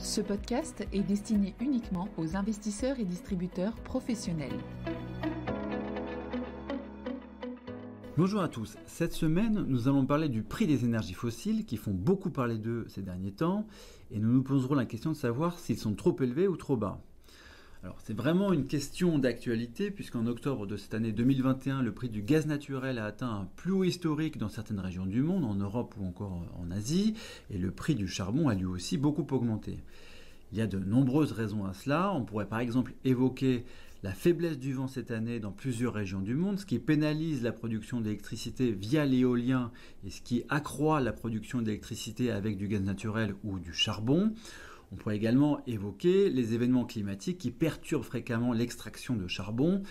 Ce podcast est destiné uniquement aux investisseurs et distributeurs professionnels. Bonjour à tous, cette semaine nous allons parler du prix des énergies fossiles qui font beaucoup parler d'eux ces derniers temps et nous nous poserons la question de savoir s'ils sont trop élevés ou trop bas. Alors c'est vraiment une question d'actualité puisqu'en octobre de cette année 2021, le prix du gaz naturel a atteint un plus haut historique dans certaines régions du monde, en Europe ou encore en Asie, et le prix du charbon a lui aussi beaucoup augmenté. Il y a de nombreuses raisons à cela. On pourrait par exemple évoquer la faiblesse du vent cette année dans plusieurs régions du monde, ce qui pénalise la production d'électricité via l'éolien et ce qui accroît la production d'électricité avec du gaz naturel ou du charbon. On pourrait également évoquer les événements climatiques qui perturbent fréquemment l'extraction de charbon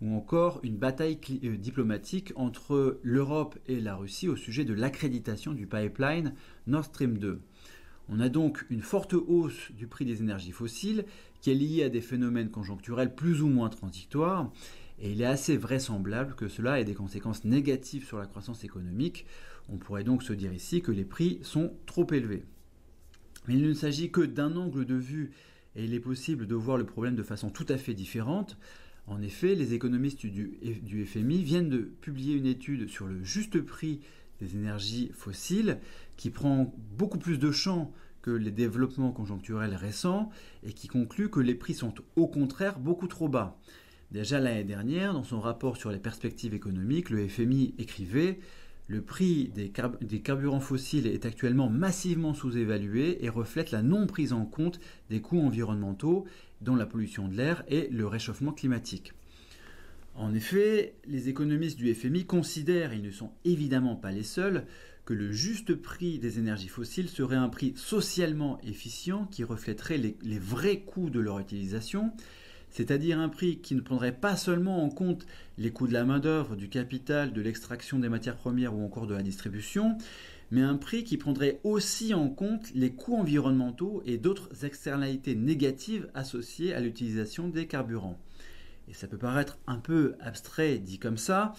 ou encore une bataille diplomatique entre l'Europe et la Russie au sujet de l'accréditation du pipeline Nord Stream 2. On a donc une forte hausse du prix des énergies fossiles qui est liée à des phénomènes conjoncturels plus ou moins transitoires et il est assez vraisemblable que cela ait des conséquences négatives sur la croissance économique. On pourrait donc se dire ici que les prix sont trop élevés. Mais il ne s'agit que d'un angle de vue et il est possible de voir le problème de façon tout à fait différente. En effet, les économistes du FMI viennent de publier une étude sur le juste prix des énergies fossiles qui prend beaucoup plus de champ que les développements conjoncturels récents et qui conclut que les prix sont au contraire beaucoup trop bas. Déjà l'année dernière, dans son rapport sur les perspectives économiques, le FMI écrivait « Le prix des carburants fossiles est actuellement massivement sous-évalué et reflète la non-prise en compte des coûts environnementaux, dont la pollution de l'air et le réchauffement climatique. » En effet, les économistes du FMI considèrent, et ils ne sont évidemment pas les seuls, que le juste prix des énergies fossiles serait un prix socialement efficient qui reflèterait les vrais coûts de leur utilisation, c'est-à-dire un prix qui ne prendrait pas seulement en compte les coûts de la main-d'œuvre, du capital, de l'extraction des matières premières ou encore de la distribution, mais un prix qui prendrait aussi en compte les coûts environnementaux et d'autres externalités négatives associées à l'utilisation des carburants. Et ça peut paraître un peu abstrait dit comme ça,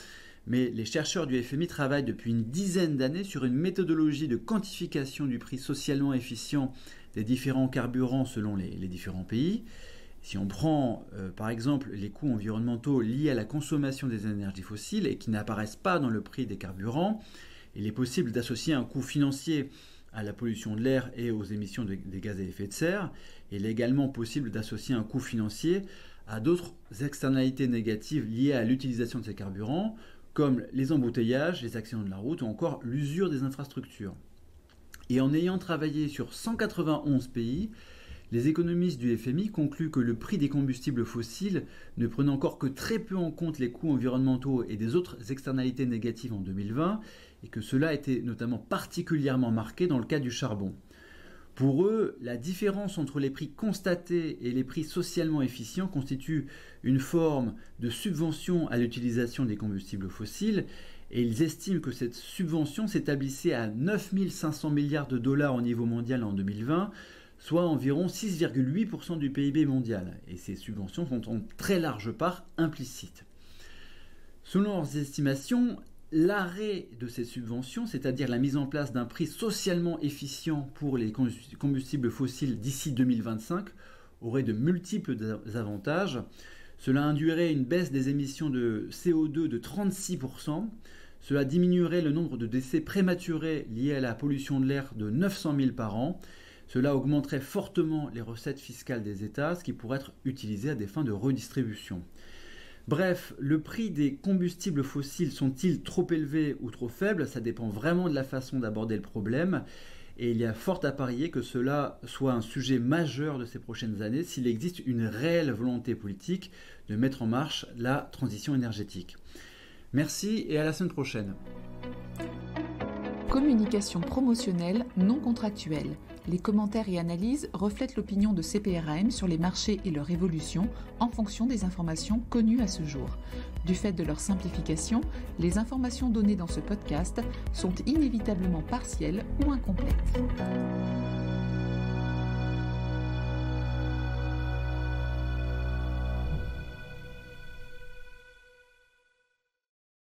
mais les chercheurs du FMI travaillent depuis une dizaine d'années sur une méthodologie de quantification du prix socialement efficient des différents carburants selon les différents pays. Si on prend par exemple les coûts environnementaux liés à la consommation des énergies fossiles et qui n'apparaissent pas dans le prix des carburants, il est possible d'associer un coût financier à la pollution de l'air et aux émissions des gaz à effet de serre. Il est également possible d'associer un coût financier à d'autres externalités négatives liées à l'utilisation de ces carburants, comme les embouteillages, les accidents de la route ou encore l'usure des infrastructures. Et en ayant travaillé sur 191 pays, les économistes du FMI concluent que le prix des combustibles fossiles ne prenait encore que très peu en compte les coûts environnementaux et des autres externalités négatives en 2020 et que cela était notamment particulièrement marqué dans le cas du charbon. Pour eux, la différence entre les prix constatés et les prix socialement efficients constitue une forme de subvention à l'utilisation des combustibles fossiles et ils estiment que cette subvention s'établissait à 9 500 milliards de dollars au niveau mondial en 2020, soit environ 6,8% du PIB mondial. Et ces subventions sont en très large part implicites. Selon leurs estimations, l'arrêt de ces subventions, c'est-à-dire la mise en place d'un prix socialement efficient pour les combustibles fossiles d'ici 2025, aurait de multiples avantages. Cela induirait une baisse des émissions de CO2 de 36%. Cela diminuerait le nombre de décès prématurés liés à la pollution de l'air de 900 000 par an. Cela augmenterait fortement les recettes fiscales des États, ce qui pourrait être utilisé à des fins de redistribution. Bref, le prix des combustibles fossiles sont-ils trop élevés ou trop faibles ? Ça dépend vraiment de la façon d'aborder le problème. Et il y a fort à parier que cela soit un sujet majeur de ces prochaines années s'il existe une réelle volonté politique de mettre en marche la transition énergétique. Merci et à la semaine prochaine. Communication promotionnelle non contractuelle. Les commentaires et analyses reflètent l'opinion de CPRAM sur les marchés et leur évolution en fonction des informations connues à ce jour. Du fait de leur simplification, les informations données dans ce podcast sont inévitablement partielles ou incomplètes.